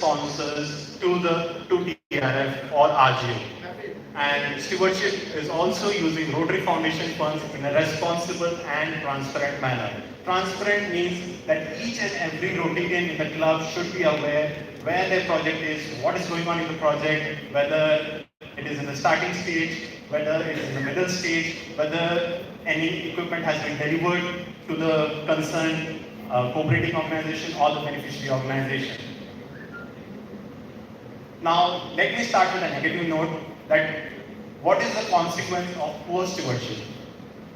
sponsors to TRF or RGO. And stewardship is also using Rotary Foundation funds in a responsible and transparent manner. Transparent means that each and every Rotarian in the club should be aware where their project is, what is going on in the project, whether it is in the starting stage, whether it is in the middle stage, whether any equipment has been delivered to the concerned cooperating organization or the beneficiary organization. Now, let me start with a negative note that what is the consequence of poor stewardship?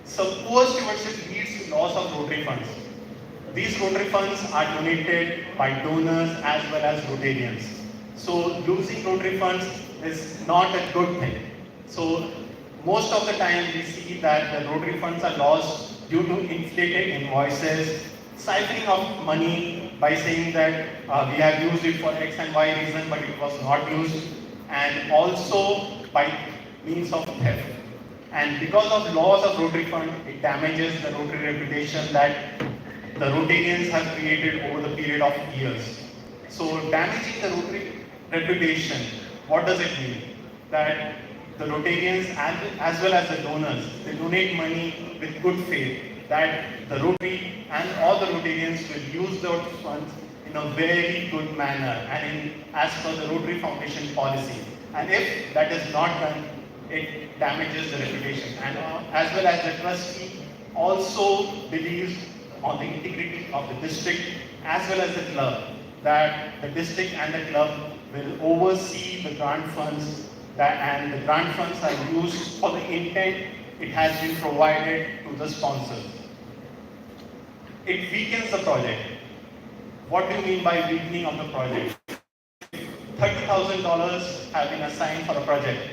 So, poor stewardship leads to loss of Rotary funds. These Rotary funds are donated by donors as well as Rotarians. So, losing Rotary funds is not a good thing. So, most of the time we see that the Rotary funds are lost due to inflated invoices, siphoning of money by saying that we have used it for X and Y reason, but it was not used, and also by means of theft. And because of loss of Rotary fund, it damages the Rotary reputation that the Rotarians have created over the period of years. So damaging the Rotary reputation, what does it mean? That the Rotarians as well as the donors, they donate money with good faith that the Rotary and all the Rotarians will use those funds in a very good manner and as per the Rotary Foundation policy. And if that is not done, it damages the reputation. And as well as the trustee also believes on the integrity of the district as well as the club, that the district and the club will oversee the grant funds and the grant funds are used for the intent it has been provided to the sponsors. It weakens the project. What do you mean by weakening of the project? $30,000 have been assigned for a project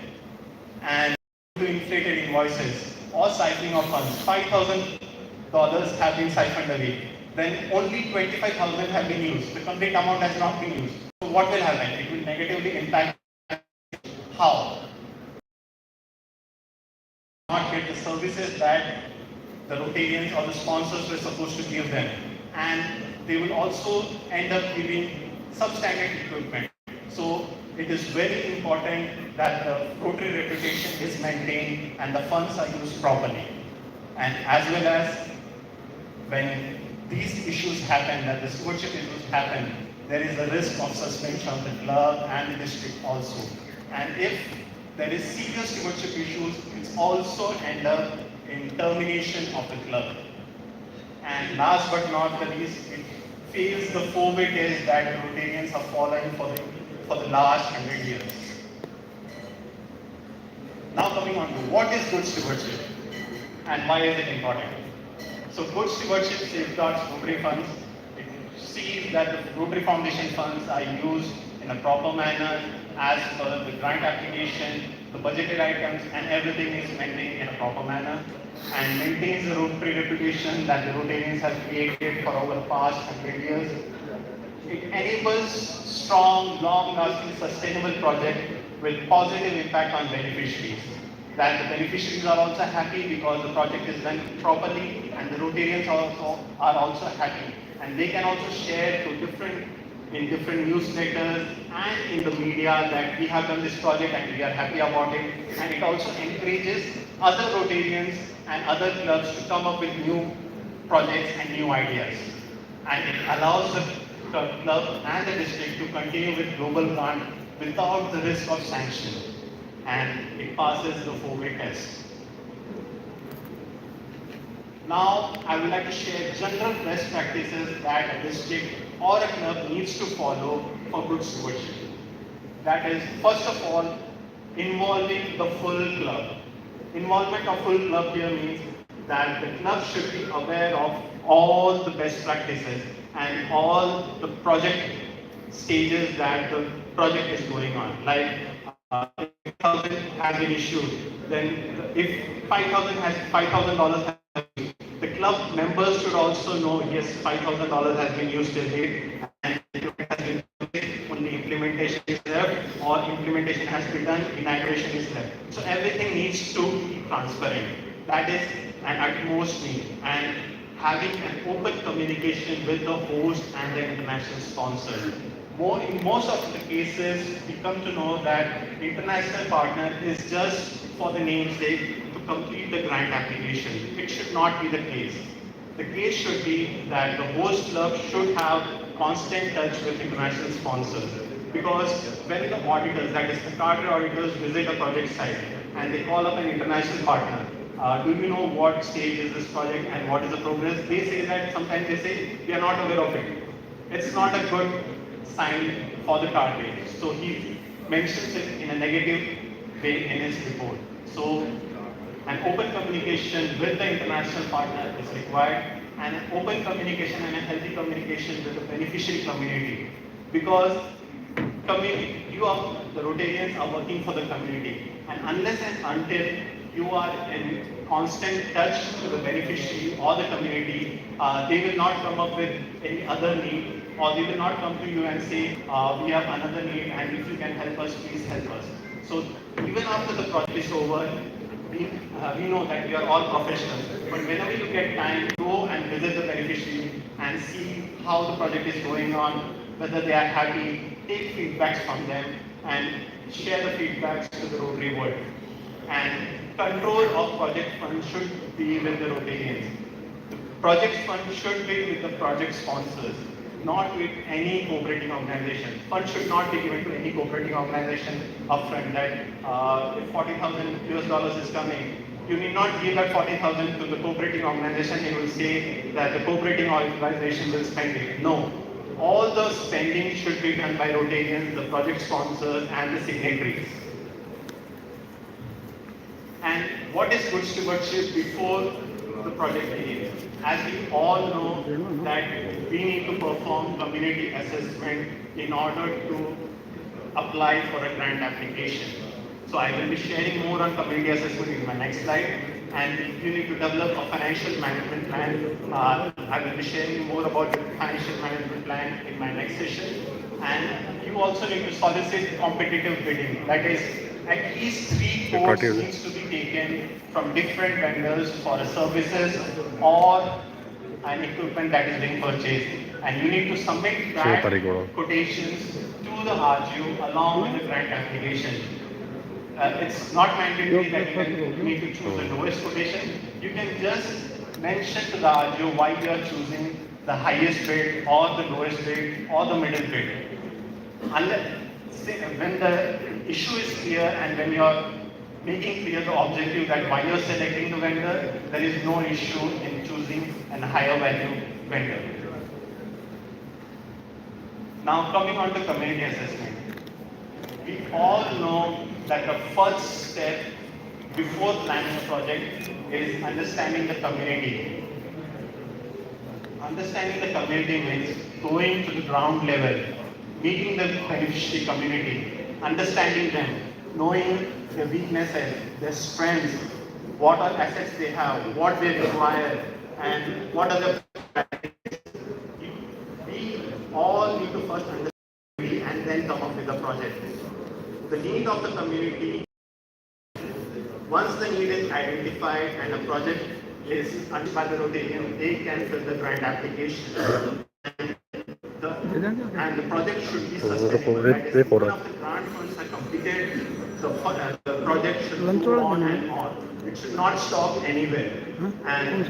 and to inflated invoices or siphoning of funds, $5,000 have been siphoned away. Then only $25,000 have been used. The complete amount has not been used. So what will happen? It will negatively impact how? Not get the services that the Rotarians or the sponsors were supposed to give them. And they will also end up giving substandard equipment. So it is very important that the Rotary reputation is maintained and the funds are used properly. And as well as when these issues happen, that the stewardship issues happen, there is a risk of suspension of the club and the district also. And if there is serious stewardship issues, it's also end up in termination of the club. And last but not the least, it fails the 4-way test that the Rotarians have followed for the last 100 years. Now coming on to what is good stewardship and why is it important? So good stewardship safeguards Rotary funds. It sees that the Rotary Foundation funds are used in a proper manner as per the grant application, the budgeted items, and everything is maintained in a proper manner, and maintains the Rotary reputation that the Rotarians have created for over the past 100 years. It enables strong, long-lasting, sustainable project with positive impact on beneficiaries. That the beneficiaries are also happy because the project is done properly, and the Rotarians are also happy, and they can also share to different newsletters and in the media that we have done this project and we are happy about it. And it also encourages other Rotarians and other clubs to come up with new projects and new ideas. And it allows the club and the district to continue with global grant without the risk of sanction. And it passes the 4-way test. Now, I would like to share general best practices that a district or a club needs to follow for good stewardship. That is, first of all, involving the full club. Involvement of full club here means that the club should be aware of all the best practices and all the project stages that the project is going on. Like, if 5,000 has been issued, then if $5,000 has the club members should also know, yes, $5,000 has been used till date, and it has been only implementation is left, or implementation has been done, inauguration is left. So everything needs to be transparent. That is an utmost need. And having an open communication with the host and the international sponsor. In most of the cases, we come to know that international partner is just for the namesake to complete the grant application. It should not be the case. The case should be that the host club should have constant touch with international sponsors. Because when the auditors, that is the chartered auditors, visit a project site and they call up an international partner, do you know what stage is this project and what is the progress? They say that sometimes they say, we are not aware of it. It's not a good sign for the target. So he mentions it in a negative way in his report. So an open communication with the international partner is required, and an open communication and a healthy communication with the beneficiary community. Because the Rotarians are working for the community, and unless and until you are in constant touch with the beneficiary or the community, they will not come up with any other need, or they will not come to you and say, we have another need, and if you can help us, please help us. So even after the project is over, we know that we are all professionals, but whenever you get time, go and visit the beneficiary and see how the project is going on, whether they are happy, take feedbacks from them and share the feedbacks to the Rotary world. And control of project fund should be with the Rotarians. The project fund should be with the project sponsors, not with any cooperating organization. Fund should not be given to any cooperating organization upfront. That if $40,000 is coming, you need not give that 40,000 to the cooperating organization. It will say that the cooperating organization will spend it. No, all the spending should be done by Rotarians, the project sponsors, and the signatories. And what is good stewardship before the project begins? As we all know that we need to perform community assessment in order to apply for a grant application. So I will be sharing more on community assessment in my next slide. And you need to develop a financial management plan. I will be sharing more about the financial management plan in my next session. And you also need to solicit competitive bidding. That is, at least 3 quotes needs to be taken from different vendors for a services or an equipment that is being purchased. And you need to submit that quotations to the RGU along with the grant application. It's not mandatory that you need to choose the lowest quotation. You can just mention to the RGO why you are choosing the highest bid or the lowest bid or the middle bid. When the issue is clear and when you are making clear the objective that why you are selecting the vendor, there is no issue in choosing a higher value vendor. Now coming on to community assessment. We all know that the first step before planning a project is understanding the community. Understanding the community means going to the ground level, meeting the beneficiary community, understanding them, knowing their weaknesses, their strengths, what are assets they have, what they require, and what are the practices. We all need to first understand and then come up with a project. The need of the community, once the need is identified and a project is under by the Rotarian, they can fill the grant application. And the project should be sustainable. That is, even after the grant funds are completed, the project should go on and on. It should not stop anywhere. And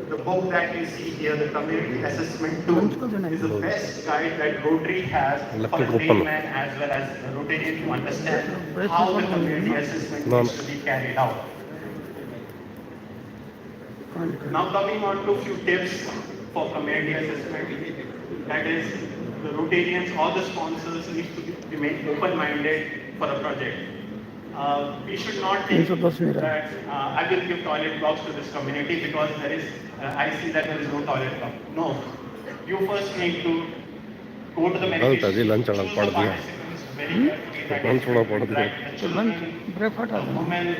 the book that you see here, the Community Assessment Tool, is the best guide that Rotary has for the layman as well as the Rotarian to understand how the community assessment needs to be carried out. Now coming on to a few tips for community assessment, that is, the Rotarians, all the sponsors need to remain open-minded for a project. We should not think that I will give toilet blocks to this community because there is, I see that there is no toilet block. No. You first need to go to the beneficiary, choose the participants very carefully, the children, the women,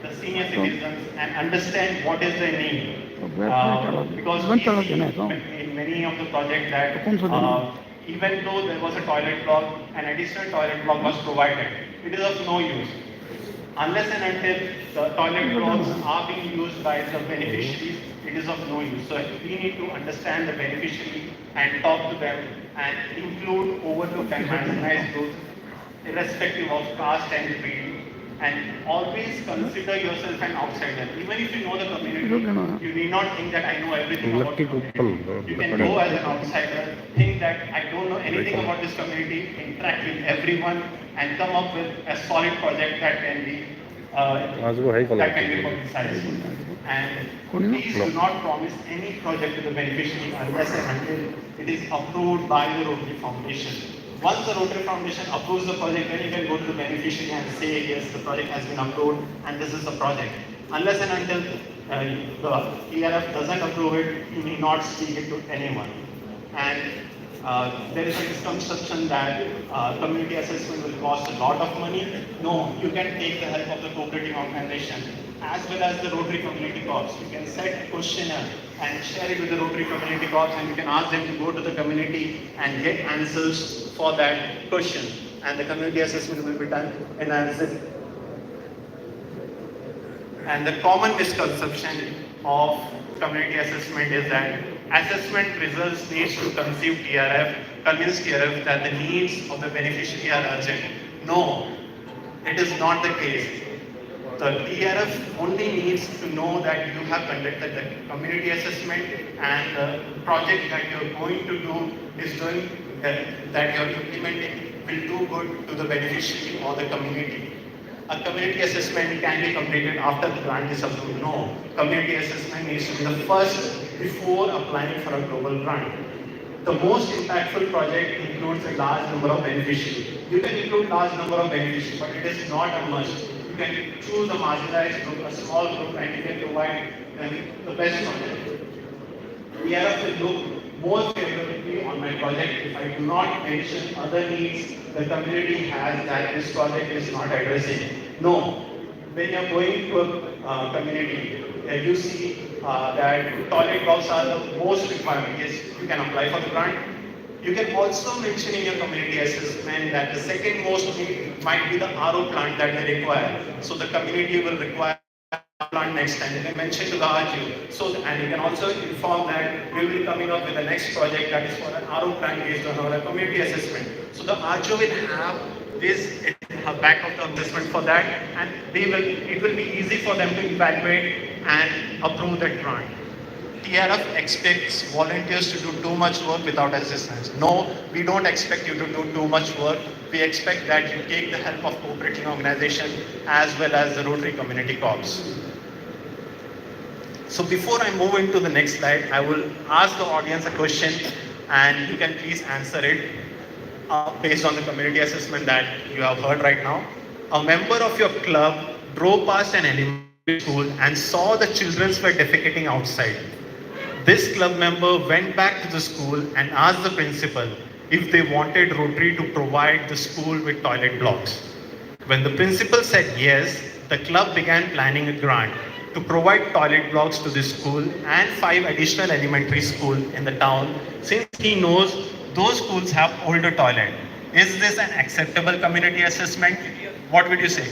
the senior citizens, and understand what is their need. Because we see in many of the projects that even though there was a toilet block, an additional toilet block was provided. It is of no use. Unless and until the toilet blocks are being used by the beneficiaries, it is of no use. So we need to understand the beneficiary and talk to them and include overlooked and marginalized groups, irrespective of caste and creed. And always consider yourself an outsider. Even if you know the community, you need not think that I know everything about the community. You can go as an outsider, think that I don't know anything about this community, interact with everyone, and come up with a solid project that can be publicized. And please do not promise any project to the beneficiary unless and until it is approved by the Rotary Foundation. Once the Rotary Foundation approves the project, then you can go to the beneficiary and say, yes, the project has been approved and this is the project. Unless and until the ERF doesn't approve it, you may not speak it to anyone. And there is a misconception that community assessment will cost a lot of money. No, you can take the help of the cooperating organization as well as the Rotary Community Corps. You can set a questionnaire and share it with the Rotary Community Corps, and you can ask them to go to the community and get answers for that question. And the community assessment will be done in answer. And the common misconception of community assessment is that assessment results needs to convince TRF that the needs of the beneficiary are urgent. No, it is not the case. The TRF only needs to know that you have conducted the community assessment and the project that you're going to do is doing, that you're implementing will do good to the beneficiary or the community. A community assessment can be completed after the grant is approved. No, community assessment needs to be the first before applying for a global grant. The most impactful project includes a large number of beneficiaries. You can include large number of beneficiaries, but it is not a must. You can choose a marginalized group, a small group, and you can provide them the best project. We have to look more favorably on my project if I do not mention other needs the community has that this project is not addressing. No, when you're going to a community, you see that toilet blocks are the most requirement. Yes, you can apply for the grant. You can also mention in your community assessment that the second most need might be the RO plant that they require. So the community will require plant next time. You can mention to the RGO. So, and you can also inform that we will be coming up with the next project that is for an RO plant based on our community assessment. So the RGO will have this back of the assessment for that, and it will be easy for them to evaluate and approve that grant. TRF expects volunteers to do too much work without assistance. No, we don't expect you to do too much work. We expect that you take the help of cooperating organization as well as the Rotary Community Corps. So before I move into the next slide, I will ask the audience a question and you can please answer it based on the community assessment that you have heard right now. A member of your club drove past an elementary school and saw the children were defecating outside. This club member went back to the school and asked the principal if they wanted Rotary to provide the school with toilet blocks. When the principal said yes, the club began planning a grant to provide toilet blocks to the school and 5 additional elementary schools in the town, since he knows those schools have older toilet. Is this an acceptable community assessment? What would you say?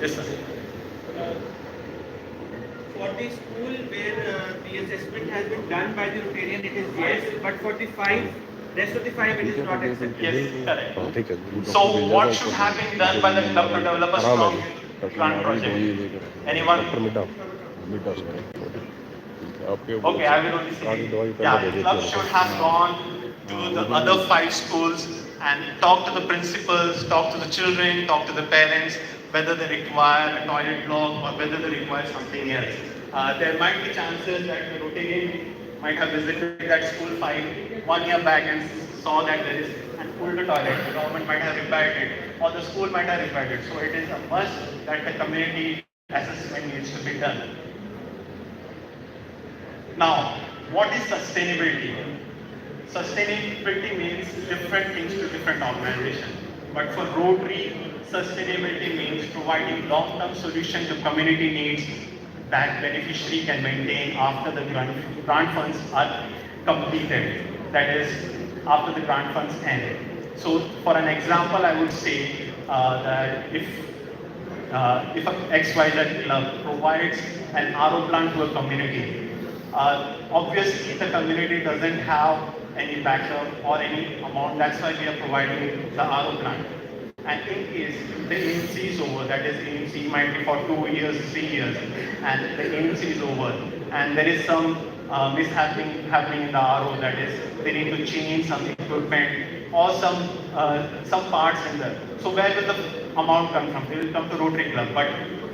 Yes, sir. For the school where the assessment has been done by the Rotarian, it is yes, but for the rest of the 5, it is not accepted. Yes, correct. So what should have been done by the club to develop a strong grant project? Anyone? Okay, I will only say, yeah, the club should have gone to the other 5 schools and talk to the principals, talk to the children, talk to the parents, whether they require a toilet block or whether they require something else. There might be chances that the Rotarian might have visited that school 1 year back and saw that there is an older toilet. The government might have repaired it, or the school might have repaired it. So it is a must that the community assessment needs to be done. Now, what is sustainability? Sustainability means different things to different organizations. But for Rotary, sustainability means providing long-term solution to community needs that beneficiary can maintain after the grant funds are completed. That is, after the grant funds end. So, for an example, I would say that if a XYZ club provides an RO plant to a community, obviously the community doesn't have any backup or any amount. That's why we are providing the RO grant. And in case the AMC is over, that is AMC might be for 2 years, 3 years, and the AMC is over, and there is some happening in the RO, that is they need to change some equipment or some parts in there. So where will the amount come from? They will come to Rotary Club, but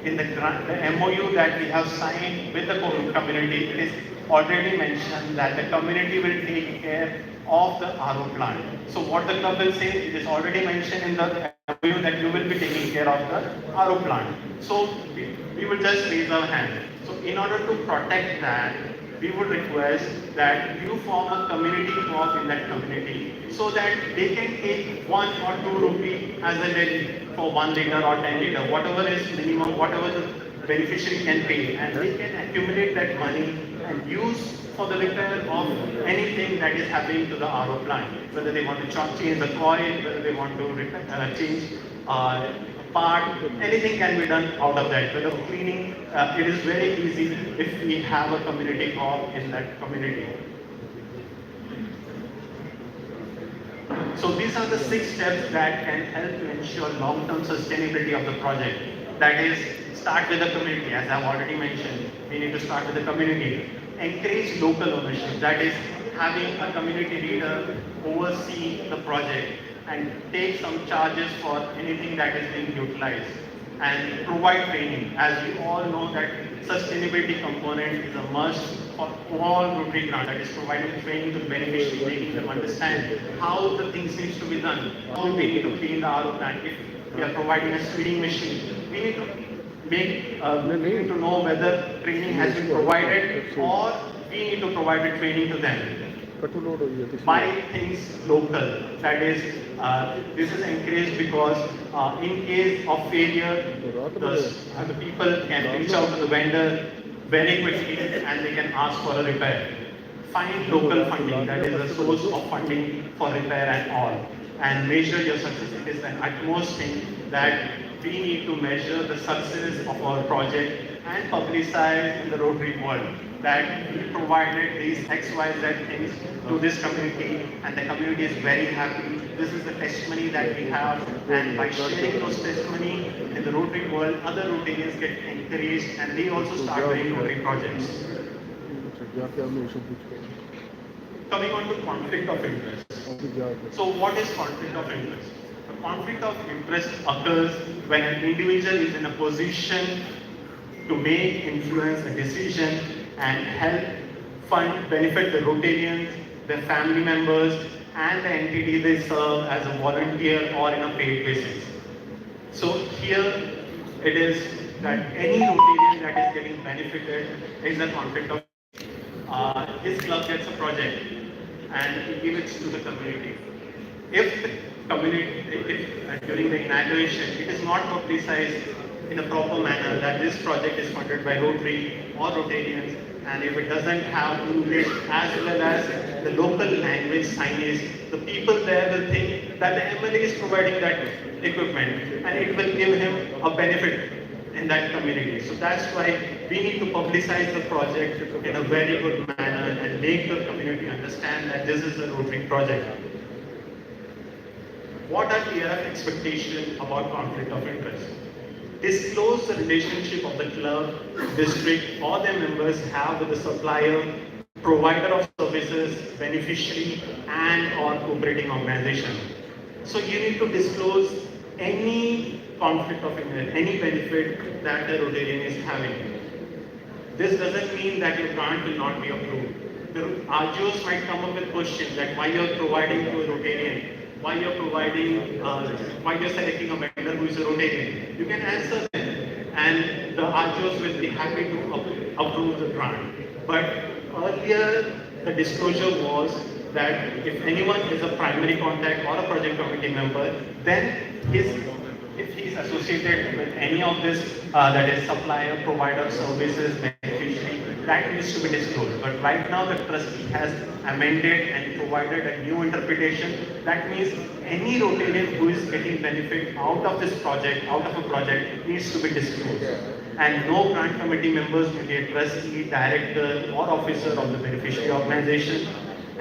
in the grant, the MOU that we have signed with the community, it is already mentioned that the community will take care of the RO plant. So what the club will say, it is already mentioned in the MOU that you will be taking care of the RO plant. So we will just raise our hand. So in order to protect that, we would request that you form a community co-op in that community so that they can take 1 or 2 rupee as a levy for 1 liter or 10 liter, whatever is minimum, whatever the beneficiary can pay, and they can accumulate that money and use for the repair of anything that is happening to the RO plant, whether they want to change the coil, whether they want to change part, anything can be done out of that. Whether cleaning, it is very easy if we have a community co-op in that community. So these are the 6 steps that can help to ensure long-term sustainability of the project. That is, start with the community, as I've already mentioned. We need to start with the community. Encourage local ownership, that is, having a community leader oversee the project and take some charges for anything that is being utilized, and provide training. As we all know that sustainability component is a must for all Rotary grant, that is providing training to beneficiaries, making them understand how the things needs to be done, how we need to clean the RO plant. If we are providing a screening machine, we need to we need to know whether training has been provided or we need to provide the training to them. Buy things local, that is, this is encouraged because in case of failure, the people can reach out to the vendor very quickly and they can ask for a repair. Find local funding, that is the source of funding for repair and all, and measure your success. It is the utmost thing that we need to measure the success of our project and publicize in the Rotary world that we provided these XYZ things to this community, and the community is very happy. This is the testimony that we have, and by sharing those testimony in the Rotary world, other Rotarians get encouraged and they also start doing Rotary projects. Coming on to conflict of interest. So what is conflict of interest? The conflict of interest occurs when an individual is in a position to make, influence a decision and help fund, benefit the Rotarians, their family members, and the entity they serve as a volunteer or in a paid basis. So here it is that any Rotarian that is getting benefited is a conflict of his club gets a project and he gives it to the community. If the community, during the inauguration, it is not publicized in a proper manner that this project is funded by Rotary or Rotarians, and if it doesn't have English as well as the local language signage, the people there will think that the MLA is providing that equipment and it will give him a benefit in that community. So that's why we need to publicize the project in a very good manner and make the community understand that this is a Rotary project. What are TRF expectations about conflict of interest? Disclose the relationship of the club, district, or their members have with the supplier, provider of services, beneficiary, and or cooperating organization. So you need to disclose any conflict of interest, any benefit that the Rotarian is having. This doesn't mean that your grant will not be approved. The RGOs might come up with questions that why you're providing to a Rotarian, why you're providing, why you're selecting a vendor who is a Rotarian. You can answer them, and the RGOs will be happy to approve the grant. But earlier, the disclosure was that if anyone is a primary contact or a project committee member, then if he is associated with any of this, that is supplier, provider services, beneficiary, that needs to be disclosed. But right now the trustee has amended and provided a new interpretation. That means any Rotarian who is getting benefit out of this project, out of a project, needs to be disclosed. And no grant committee members will be a trustee, director or officer of the beneficiary organization.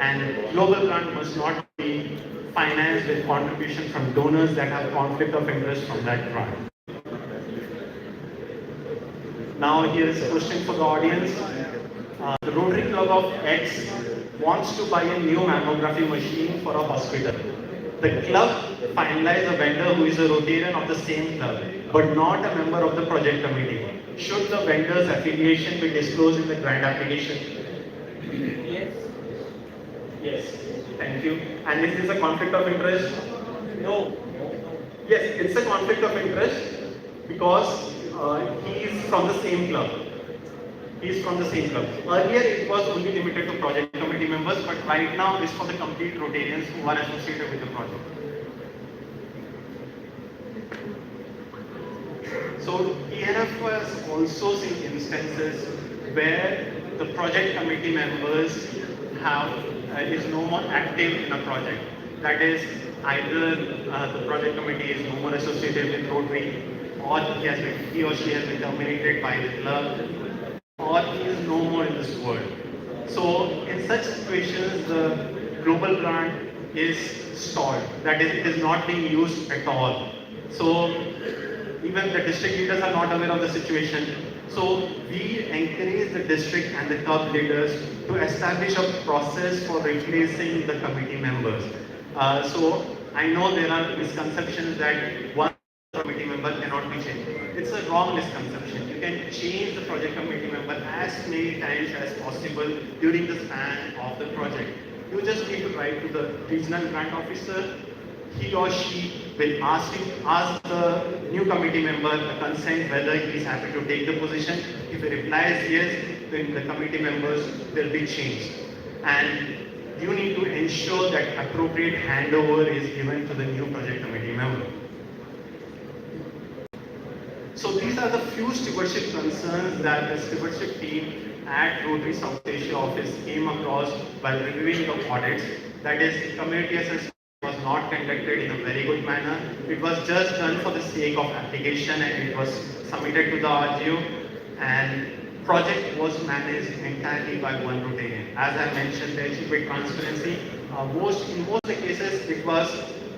And global grant must not be financed with contribution from donors that have conflict of interest from that grant. Now here is a question for the audience. The Rotary Club of X wants to buy a new mammography machine for a hospital. The club finalized a vendor who is a Rotarian of the same club, but not a member of the project committee. Should the vendor's affiliation be disclosed in the grant application? Yes. Yes. Thank you. And is this a conflict of interest? No. Yes, it's a conflict of interest because he is from the same club. He is from the same club. Earlier it was only limited to project committee members, but right now it's for the complete Rotarians who are associated with the project. So ENF has also seen instances where the project committee members have is no more active in a project. That is, either the project committee is no more associated with Rotary, or he or she has been terminated by the club, or he is no more in this world. So in such situations, the global grant is stalled. That is, it is not being used at all. So even the district leaders are not aware of the situation. So we encourage the district and the club leaders to establish a process for replacing the committee members. So I know there are misconceptions that one committee member cannot be changed. It's a wrong misconception. You can change the project committee member as many times as possible during the span of the project. You just need to write to the regional grant officer. He or she will ask the new committee member the consent whether he is happy to take the position. If he replies yes, then the committee members will be changed. And you need to ensure that appropriate handover is given to the new project committee member. So these are the few stewardship concerns that the stewardship team at Rotary South Asia office came across while reviewing the audits. That is, community assessment was not conducted in a very good manner. It was just done for the sake of application and it was submitted to the RGO, and project was managed entirely by one Rotarian. As I mentioned, there should be transparency. In most of the cases, it was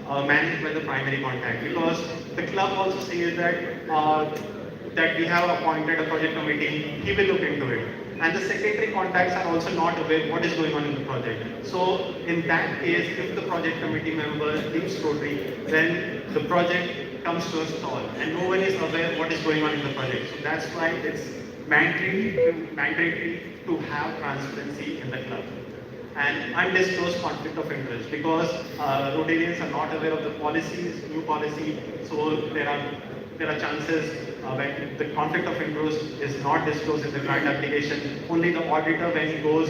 managed by the primary contact, because the club also says that we have appointed a project committee, he will look into it. And the secondary contacts are also not aware what is going on in the project. So in that case, if the project committee member leaves Rotary, then the project comes to a stall and no one is aware what is going on in the project. So that's why it's mandatory to have transparency in the club. And undisclosed conflict of interest, because Rotarians are not aware of the policies, new policy, so there are chances when the conflict of interest is not disclosed in the grant application. Only the auditor, when he goes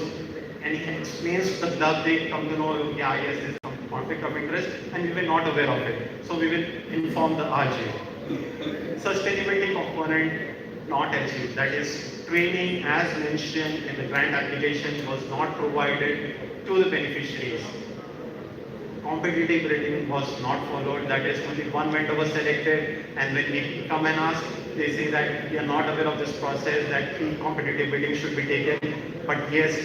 and he explains to the club, they come to know, yeah, yes, there is some conflict of interest, and we were not aware of it. So we will inform the RGO. Sustainability component not achieved. That is, training as mentioned in the grant application was not provided to the beneficiaries. Competitive bidding was not followed. That is, only one vendor was selected, and when we come and ask, they say that we are not aware of this process, that competitive bidding should be taken. But yes,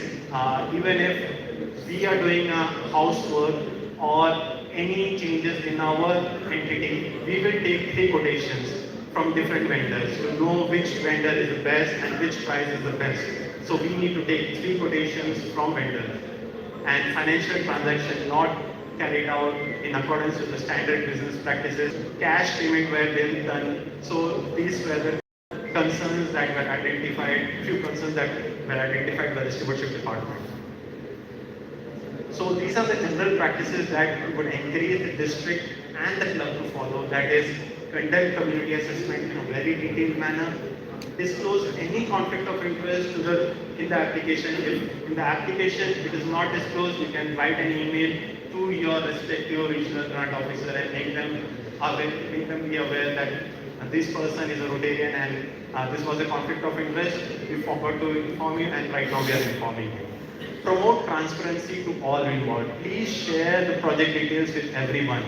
even if we are doing a housework or any changes in our entity, we will take 3 quotations from different vendors to know which vendor is the best and which price is the best. So we need to take 3 quotations from vendors. And financial transaction not carried out in accordance with the standard business practices. Cash payment were then done. So these were the concerns that were identified, few concerns that were identified by the stewardship department. So these are the general practices that we would encourage the district and the club to follow. That is, conduct community assessment in a very detailed manner, disclose any conflict of interest in the application. If in the application it is not disclosed, you can write an email to your respective regional grant officer and make them be aware that this person is a Rotarian and this was a conflict of interest. We forgot to inform you, and right now we are informing you. Promote transparency to all involved. Please share the project details with everyone,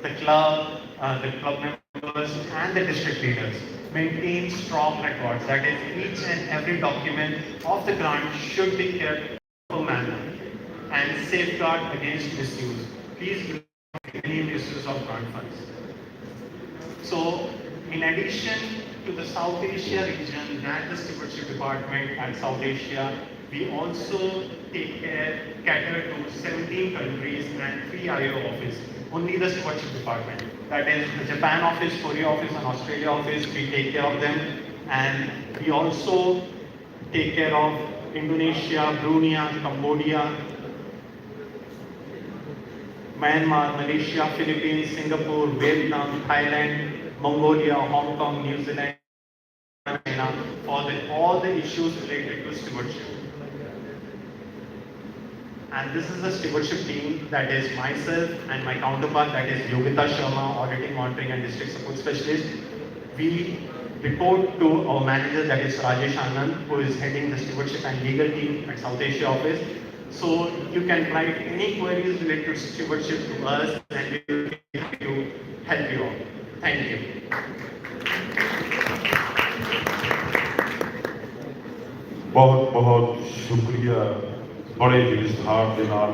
the club members, and the district leaders. Maintain strong records. That is, each and every document of the grant should be kept in a manner. and safeguard against misuse. Please do not make any misuse of grant funds. So, in addition to the South Asia region and the stewardship department at South Asia, we also cater to 17 countries and 3 IO offices. Only the stewardship department. That is the Japan office, Korea office, and Australia office. We take care of them, and we also take care of Indonesia, Brunei, Cambodia, Myanmar, Malaysia, Philippines, Singapore, Vietnam, Thailand, Mongolia, Hong Kong, New Zealand, China, for all the issues related to stewardship. And this is the stewardship team, that is myself and my counterpart, that is Yogita Sharma, Auditing, Monitoring and District Support Specialist. We report to our manager, that is Rajesh Anand, who is heading the stewardship and legal team at South Asia office. So you can write any queries related to stewardship to us, and we will be happy to help you out. Thank you. बहुत बहुत शुक्रिया बड़े विस्तार के नाल